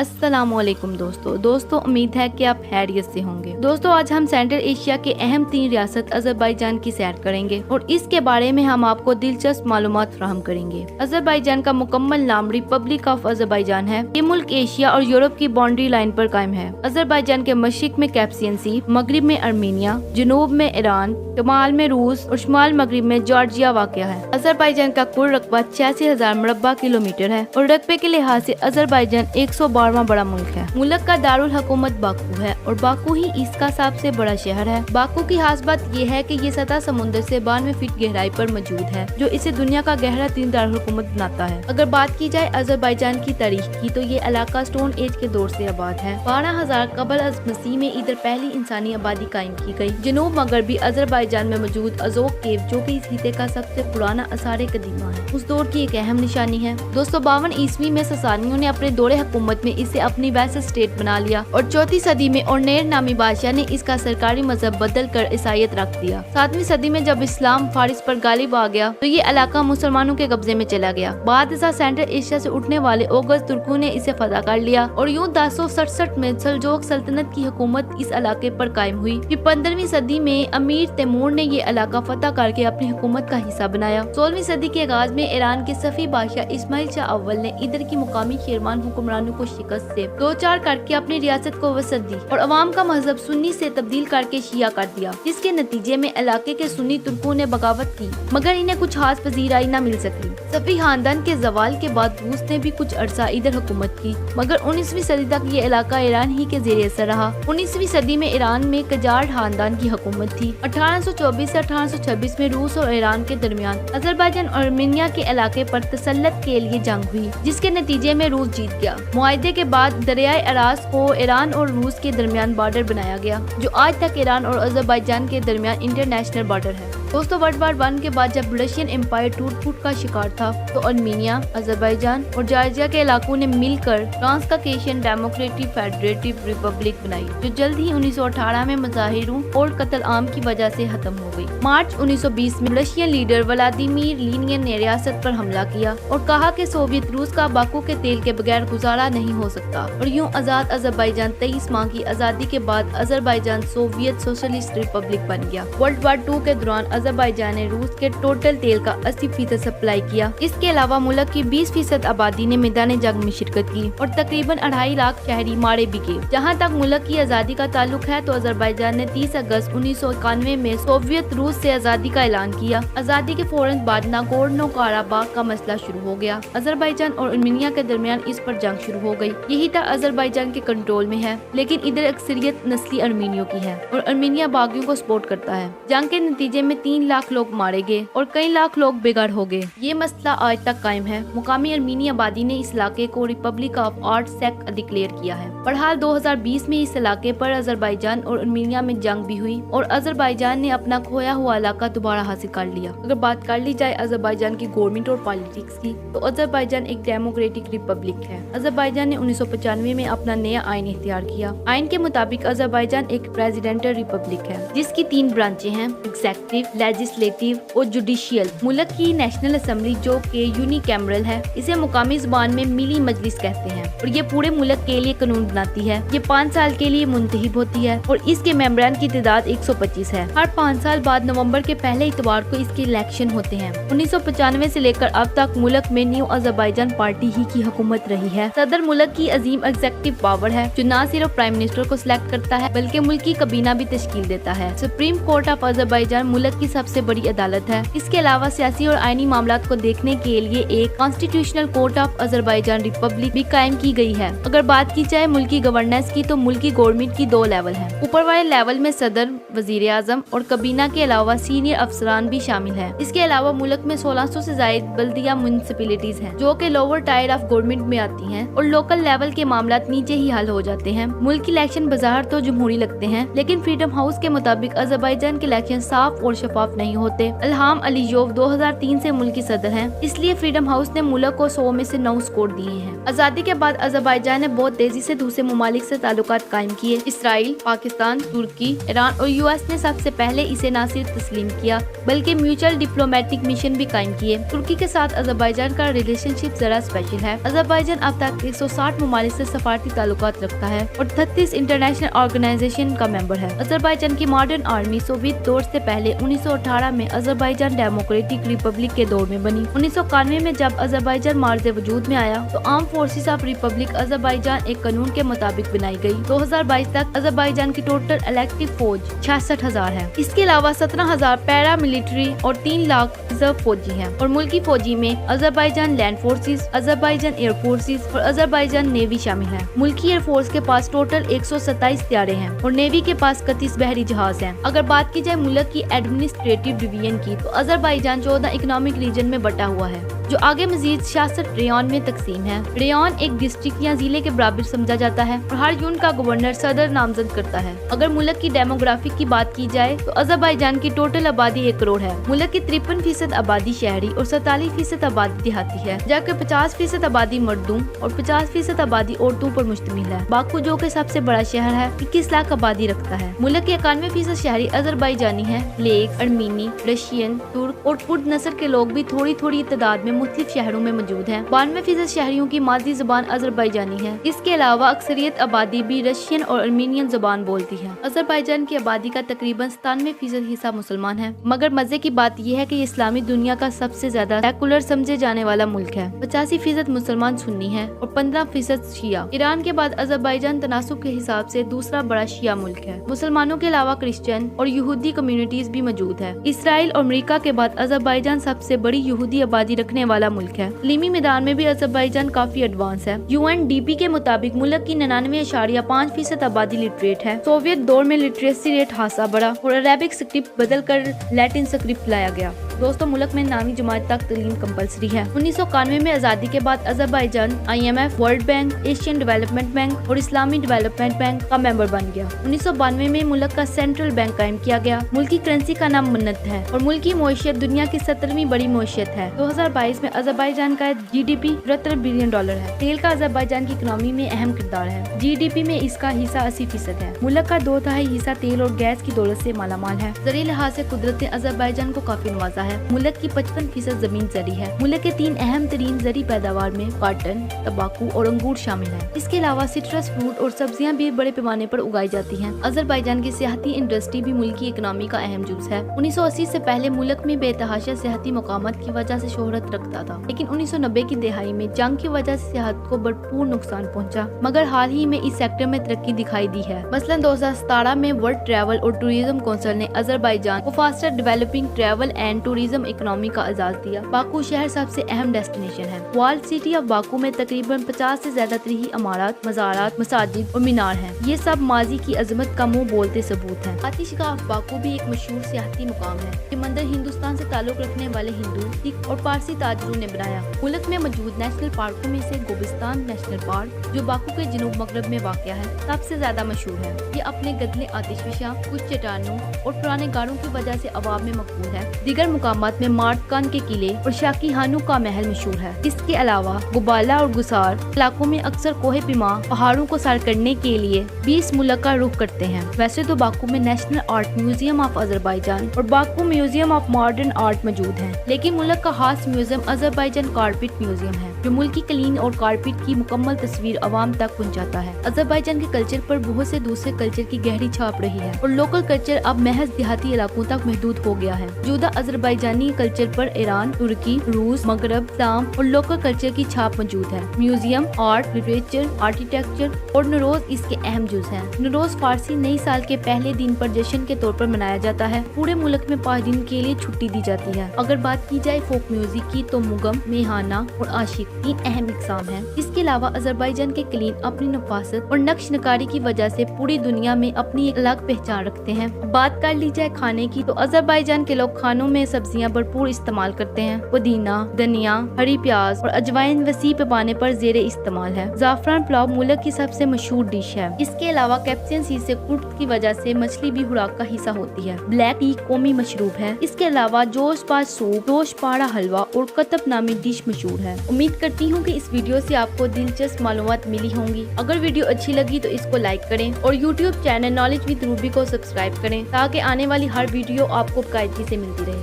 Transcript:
अस्सलाम वालेकुम दोस्तों امید ہے کہ آپ خیریت سے ہوں گے۔ دوستو آج ہم سینٹرل ایشیا کے اہم 3 ریاست آذربائیجان کی سیر کریں گے اور اس کے بارے میں ہم آپ کو دلچسپ معلومات فراہم کریں گے۔ آذربائیجان کا مکمل نام ریپبلک آف آذربائیجان ہے۔ یہ ملک ایشیا اور یورپ کی باؤنڈری لائن پر قائم ہے۔ آذربائیجان کے مشرق میں کیسپیئن سی، مغرب میں ارمینیا، جنوب میں ایران، شمال میں روس اور شمال مغرب میں جارجیا واقع ہے۔ آذربائیجان کا کل رقبہ 86,000 مربع کلومیٹر ہے اور رقبے کے لحاظ سے آذربائیجان 112واں بڑا ملک ہے۔ ملک کا دارالحکومت باکو ہے اور باکو ہی اس کا سب سے بڑا شہر ہے۔ باکو کی خاص بات یہ ہے کہ یہ سطح سمندر سے 92 فٹ گہرائی پر موجود ہے، جو اسے دنیا کا گہرا ترین دارالحکومت بناتا ہے۔ اگر بات کی جائے آذربائیجان کی تاریخ کی تو یہ علاقہ سٹون ایج کے دور سے آباد ہے۔ 12,000 قبل از مسیح میں ادھر پہلی انسانی آبادی قائم کی گئی۔ جنوب مغربی آذربائیجان میں موجود ازوک کیو، جو کہ اس خطے کا سب سے پرانا آثار قدیمہ ہے، اس دور کی ایک اہم نشانی ہے۔ 252 عیسوی میں ساسانیوں نے اپنے دور حکومت میں اسے اپنی ویسل اسٹیٹ بنا لیا اور 4 صدی میں اورنیر نامی بادشاہ نے اس کا سرکاری مذہب بدل کر عیسائیت رکھ دیا۔ 7ویں صدی میں جب اسلام فارس پر غالب آ گیا تو یہ علاقہ مسلمانوں کے قبضے میں چلا گیا۔ بعد ازاں سینٹرل ایشیا سے اٹھنے والے اوغز ترکوں نے اسے فتح کر لیا اور یوں 1067 میں سلجوق سلطنت کی حکومت اس علاقے پر قائم ہوئی۔ پھر 15ویں صدی میں امیر تیمور نے یہ علاقہ فتح کر کے اپنی حکومت کا حصہ بنایا۔ 16ویں صدی کے آغاز میں ایران کے صفی بادشاہ اسماعیل شاہ اول نے ادھر کی مقامی شیروان حکمرانوں کو شکست سے 2-4 کر کے اپنی ریاست کو وسعت دی اور عوام کا مذہب سنی سے تبدیل کر کے شیعہ کر دیا، جس کے نتیجے میں علاقے کے سنی ترکوں نے بغاوت کی، مگر انہیں کچھ خاص پذیرائی نہ مل سکی۔ صفی خاندان کے زوال کے بعد روس نے بھی کچھ عرصہ ادھر حکومت کی، مگر 19ویں صدی تک یہ علاقہ ایران ہی کے زیر اثر رہا۔ 19ویں صدی میں ایران میں قجار خاندان کی حکومت تھی۔ 1824 سے 1826 میں روس اور ایران کے درمیان آذربائیجان اور ارمینیا کے علاقے پر تسلط کے لیے جنگ ہوئی، جس کے نتیجے میں روس جیت گیا۔ معاہدے کے بعد دریائے اراس کو ایران اور روس کے درمیان بارڈر بنایا گیا، جو آج تک ایران اور آذربائیجان کے درمیان انٹرنیشنل بارڈر ہے۔ دوستو ورلڈ وار 1 کے بعد جب رشین امپائر ٹوٹ پھوٹ کا شکار تھا تو ارمینیا، آذربائیجان اور جارجیا کے علاقوں نے مل کر ٹرانسکاکیشین ڈیموکریٹک فیڈریٹو ریپبلک بنائی، جو جلد ہی 1918 میں مظاہروں اور قتل عام کی وجہ سے ختم ہو گئی۔ مارچ 1920 میں رشین لیڈر ولادیمیر لینین نے ریاست پر حملہ کیا اور کہا کہ سوویت روس کا باکو کے تیل کے بغیر گزارا نہیں ہو سکتا، اور یوں آزاد آذربائیجان 23 ماہ کی آزادی کے بعد آذربائیجان سوویت سوشلسٹ ریپبلک بن گیا۔ ورلڈ وار 2 کے دوران آذربائیجان نے روس کے ٹوٹل تیل کا 80% سپلائی کیا۔ اس کے علاوہ ملک کی 20% آبادی نے میدان جنگ میں شرکت کی اور تقریباً 2.5 لاکھ شہری مارے بھی گئے۔ جہاں تک ملک کی آزادی کا تعلق ہے تو آذربائیجان نے 30 اگست 1991 میں سوویت روس سے آزادی کا اعلان کیا۔ آزادی کے فوراً بعد ناگورنو کاراباخ کا مسئلہ شروع ہو گیا۔ آذربائیجان اور ارمینیا کے درمیان اس پر جنگ شروع ہو گئی۔ یہی تک آذربائیجان کے کنٹرول میں ہے، لیکن ادھر اکثریت نسلی ارمینیوں کی ہے اور ارمینیا باغیوں کو سپورٹ کرتا ہے۔ جنگ کے نتیجے میں 3 لاکھ لوگ مارے گئے اور کئی لاکھ لوگ بےگھر ہو گئے۔ یہ مسئلہ آج تک قائم ہے۔ مقامی ارمینی آبادی نے اس علاقے کو ریپبلک آف آرٹسیک ڈکلیئر کیا ہے۔ بہرحال 2020 میں اس علاقے پر آذربائیجان اور ارمینیا میں جنگ بھی ہوئی اور آذربائیجان نے اپنا کھویا ہوا علاقہ دوبارہ حاصل کر لیا۔ اگر بات کر لی جائے آذربائیجان کی گورنمنٹ اور پالیٹکس کی تو آذربائیجان ایک ڈیموکریٹک ریپبلک ہے۔ آذربائیجان نے 1995 میں اپنا نیا آئین اختیار کیا۔ آئین کے مطابق آذربائیجان ایک پریزیڈنٹل ریپبلک ہے، جس کی 3 برانچیں ہیں: ایگزیکٹو، لیجسلیٹو اور جوڈیشیل۔ ملک کی نیشنل اسمبلی جو کہ یونی کیمرل ہے، اسے مقامی زبان میں ملی مجلس کہتے ہیں اور یہ پورے ملک کے لیے قانون بناتی ہے۔ یہ 5 سال کے لیے منتخب ہوتی ہے اور اس کے ممبران کی تعداد 125 ہے۔ ہر 5 سال بعد نومبر کے پہلے اتوار کو اس کے الیکشن ہوتے ہیں۔ 1995 سے لے کر اب تک ملک میں نیو آذربائیجان پارٹی ہی کی حکومت رہی ہے۔ صدر ملک کی عظیم ایگزیکٹو پاور ہے، جو نہ صرف پرائم منسٹر کو سلیکٹ کرتا ہے بلکہ ملکی کابینہ بھی تشکیل دیتا ہے۔ سپریم کورٹ آف آذربائیجان ملک کی سب سے بڑی عدالت ہے۔ اس کے علاوہ سیاسی اور آئینی معاملات کو دیکھنے کے لیے ایک constitutional court of Azerbaijan republic بھی قائم کی گئی ہے۔ اگر بات کی جائے ملکی گورننس کی تو ملکی گورنمنٹ کی 2 لیول ہیں۔ اوپر والے لیول میں صدر، وزیر اعظم اور کابینہ کے علاوہ سینئر افسران بھی شامل ہیں۔ اس کے علاوہ ملک میں 1600 سے زائد بلدیہ میونسپلٹیز ہیں، جو کہ لوور ٹائر آف گورنمنٹ میں آتی ہیں اور لوکل لیول کے معاملات نیچے ہی حل ہو جاتے ہیں۔ ملک کی الیکشن بظاہر تو جمہوری لگتے ہیں، لیکن فریڈم ہاؤس کے مطابق آذربائیجان کے الیکشن صاف اور شفاف शफाफ नहीं होते। इल्हाम अलीयोव 2003 से मुल्क की सदर हैं, इसलिए फ्रीडम हाउस ने मुल्क को 100 में से 9 स्कोर दिए हैं। आजादी के बाद अजरबैजान ने बहुत तेजी से दूसरे ममालिक से ताल्लुकात कायम किए। इसराइल, पाकिस्तान, तुर्की, ईरान और यूएस ने सबसे पहले इसे न सिर्फ तस्लीम किया बल्कि म्यूचुअल डिप्लोमेटिक मिशन भी कायम किए। तुर्की के साथ अजरबैजान का रिलेशनशिप जरा स्पेशल है। अजरबैजान अब तक 160 ममालिक से सफारती ताल्लुकात रखता है और 36 इंटरनेशनल ऑर्गेनाइजेशन का मेंबर है। अजरबैजान की मॉडर्न आर्मी सोवियत दौर से पहले 1918 में अजरबैजान डेमोक्रेटिक रिपब्लिक के दौर में बनी। 1991 में जब अजरबैजान मार्ज वजूद में आया तो arm forces of Republic Azerbaijan एक कानून के मुताबिक बनाई गई। 2022 तक अजरबैजान की टोटल इलेक्टिव फौज 66,000 है। इसके अलावा 17,000 पैरा मिलिट्री और 3 लाख रिजर्व फौजी हैं और मुल्की फौजी में Azerbaijan land forces, Azerbaijan air forces और अजरबैजान नेवी शामिल है। मुल्की एयर फोर्स के पास टोटल 127 त्यारे हैं और नेवी के पास 31 बहरी जहाज हैं। अगर बात की जाए मुल्क की एडमिनिस्ट्रेटिव डिवीजन की तो अजरबैजान 14 इकोनॉमिक रीजन में बटा हुआ है जो आगे मजीद 66 रेयन में तकसीम है। रेयन एक डिस्ट्रिक्ट या जिले के बराबर समझा जाता है और हर यूनिट का गवर्नर सदर नामजद करता है। अगर मुल्क की डेमोग्राफी की बात की जाए तो अजरबैजान की टोटल आबादी 1 करोड़ है। मुल्क की 53% आबादी शहरी और 47% आबादी देहाती है, जबकि 50% आबादी मर्दों और 50% आबादी औरतों पर मुश्तमिल है। बाकू जो कि सबसे बड़ा शहर है 21 लाख आबादी रखता है। मुल्क के 91% शहरी अजरबैजानी है। लेक, अर्मीनी, रशियन, तुर्क और कुर्द नस्ल के लोग भी थोड़ी थोड़ी तादाद में मुख्तलिफ शहरों में मौजूद हैं। 92% शहरियों की मादरी जुबान अजरबैजानी है। इसके अलावा अक्सरियत आबादी भी रशियन और अर्मीनियन जुबान बोलती है। अजरबैजान की आबादी का तकरीबन 97% हिस्सा मुसलमान है, मगर मजे की बात यह है कि ये इस्लामी दुनिया का सबसे ज्यादा सेकुलर समझे जाने वाला मुल्क है। 85% मुसलमान सुन्नी है और 15% शिया। ईरान के बाद अजरबैजान तनासुब के हिसाब से दूसरा बड़ा शिया मुल्क है। मुसलमानों के अलावा क्रिश्चियन और यहूदी कम्युनिटीज भी मौजूद है। इसराइल और अमेरिका के बाद अजरबैजान सबसे बड़ी यहूदी आबादी रखने वाला मुल्क है। इल्मी मैदान में भी अजरबैजान काफी एडवांस है। UNDP के मुताबिक मुल्क की 99.5% आबादी लिटरेट है। सोवियत दौर में लिटरेसी रेट खासा बढ़ा और अरेबिक स्क्रिप्ट बदल कर लैटिन स्क्रिप्ट लाया गया। दोस्तों, मुल्क में 9वीं जमात तक तालीम कंपलसरी है। 1991 में आजादी के बाद Azerbaijan IMF, world bank, Asian development bank और इस्लामी डेवलपमेंट बैंक का मेंबर बन गया। 1992 में मुल्क का सेंट्रल बैंक कायम किया गया। मुल्क की करेंसी का नाम मन्नत है और मुल्क की मईशत दुनिया की 17वीं बड़ी मईशत है। 2022 में अजरबैजान का GDP $73 बिलियन है। तेल का अजरबैजान की इकोनॉमी में अहम किरदार है। GDP में इसका हिस्सा 80% है। मुल्क का 2/3 हिस्सा तेल और गैस की दौलत से मालामाल है। ज़रिए लिहाज से कुदरत ने अजरबैजान को काफी नवाजा है। मुल्क की 55% जमीन ज़री है। मुल्क के 3 अहम तरीन ज़री पैदावार में कॉटन, तंबाकू और अंगूर शामिल है। इसके अलावा सिट्रस फ्रूट और सब्जियां भी बड़े पैमाने पर उगाई जाती हैं। अजरबैजान की सियाहती इंडस्ट्री भी मुल्क की इकोनॉमी का अहम जुज है। 1980 से पहले मुल्क में बेतहाशा सियाहती मकामात की वजह से शोहरत रखता था, लेकिन 1990 की दहाई में जंग की वजह से सियाहत को भरपूर नुकसान पहुंचा, मगर हाल ही में इस सेक्टर में तरक्की दिखाई दी है। मसलन 2017 में वर्ल्ड ट्रैवल और टूरिज्म काउंसिल ने अजरबैजान को faster developing travel and tourism economy का एजाज दिया। बाकू शहर सबसे अहम डेस्टिनेशन है। वॉल सिटी ऑफ बाकू में तकरीबन 50 से ज्यादा तरीही इमारत, मज़ारात, मसाजिद और मीनार हैं। ये सब माजी की अजमत का मुंह बोलते सबूत हैं। आतिशगाह ऑफ बाकू भी एक मशहूर सियाहती मुकाम है। ये मंदिर हिंदुस्तान से ताल्लुक रखने वाले हिंदू, सिख और पारसी ताजरों ने बनाया। मुल्क में मौजूद नेशनल पार्कों में से गोबिस्तान नेशनल पार्क, जो बाकू के जनूब मगरब में वाक़या है, सबसे ज्यादा मशहूर है। ये अपने गदले आतिशफिशा, कुछ चट्टानों और पुराने गारों की वजह से अवाम में मकबूल है। दीगर मुकामात में मार्टकान के किले और शाकी हानू का महल मशहूर है। इसके अलावा गुबाला और गुसार इलाकों में अक्सर कोहे पिमा पहाड़ों को सर करने के लिए 20 मुल्क का रुख करते हैं। वैसे तो बाकू में national art museum of Azerbaijan और Baku museum of modern art मौजूद है, लेकिन मुल्क का खास म्यूजियम अजरबैजान कारपेट म्यूजियम है, जो मुल्क की कलीन और कारपेट की मुकम्मल तस्वीर अवाम तक पहुंचाता है। अजरबैजान के कल्चर पर बहुत से दूसरे कल्चर की गहरी छाप रही है और लोकल कल्चर अब महज देहाती इलाकों तक महदूद हो गया है। जुदा अजरबैजानी कल्चर पर ईरान, तुर्की, रूस, मगरब, शाम और लोकल कल्चर की छाप मौजूद है। म्यूजियम, आर्ट, लिटरेचर, आर्किटेक्चर और नरोज इसके अहम जुज हैं। नरोज फारसी नई साल के पहले दिन पर जश्न के तौर पर मनाया जाता है। पूरे मुल्क में 5 दिन के लिए छुट्टी दी जाती है। अगर बात की जाए फोक म्यूजिक की तो मुगम, मेहाना और आशिक तीन अहम इकसाम हैं। इसके अलावा अजरबैजान के क्लीन अपनी नफासत और नक्श नकारी की वजह से पूरी दुनिया में अपनी एक अलग पहचान रखते हैं। बात कर ली जाए खाने की तो अजरबैजान के लोग खानों में सब्जियां भरपूर इस्तेमाल करते हैं। पुदीना, धनिया, हरी प्याज और अजवाइन वसी पैमाने पर जेरे इस्तेमाल है। जाफरान पुलाव मुल्क की सबसे मशहूर डिश है। इसके अलावा कैप्सियन सीड से कुर्त की वजह से मछली भी खुराक का हिस्सा होती है। ब्लैक टी कौमी मशरूब है। इसके अलावा जोश पाज सूप, जोश पाड़ा हलवा और कतब नामी डिश मशहूर है। उम्मीद करती हूँ कि इस वीडियो से आपको दिलचस्प मालूमात मिली होंगी। अगर वीडियो अच्छी लगी तो इसको लाइक करें और YouTube channel knowledge with Ruby को सब्सक्राइब करें ताकि आने वाली हर वीडियो आपको बाकायदगी से मिलती रहे।